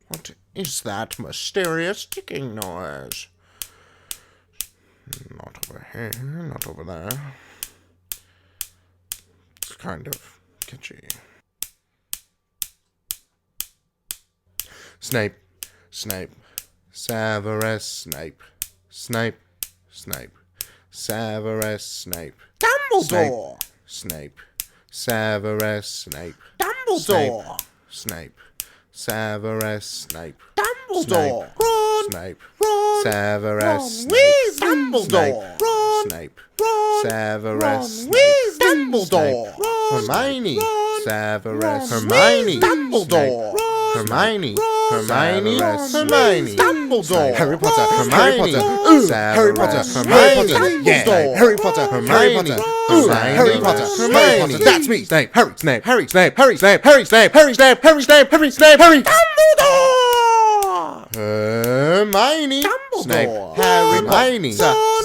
What is that mysterious ticking noise? Not over here, not over there. It's kind of kitschy. Snape, Snape, Severus Snape, Snape, Snape, Severus Snape, Dumbledore! Snape, Severus Snape, Dumbledore! Snape, Severus Snape, Dumbledore! Ron, Snape, Ron! Severus Snape, Dumbledore! Ron! Snape, Ron! Severus Snape, Dumbledore! Hermione, Severus, Ron! Hermione, Dumbledore! Hermione, Hermione, Hermione, Dumbledore! Harry Potter, Hermione, Harry Potter, Hermione, yeah, Harry Potter, Harry Potter, Harry Potter, Hermione, that's me, Snape, Harry, Snape, Harry, Snape, Harry, Snape, Harry, Snape, Harry, Snape, Harry, Snape, Harry, Snape, Harry, Dumbledore! Hermione, Snape, Dumbledore. Hermione,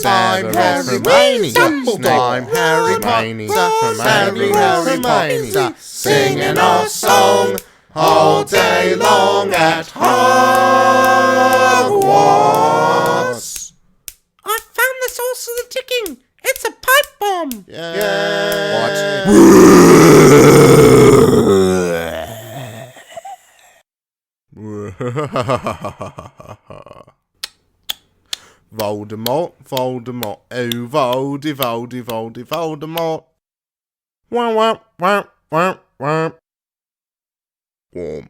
I'm Harry Hermione, Dumbledore. I'm Harry Hermione, Hermione, Hermione, singing our song all day long at Hogwarts. I found the source of the ticking. It's a pipe bomb. Voldemort, Voldemort, oh Voldy, Voldy, Voldy, Voldemort. Wah, wah, wah, wah, wah. Warm.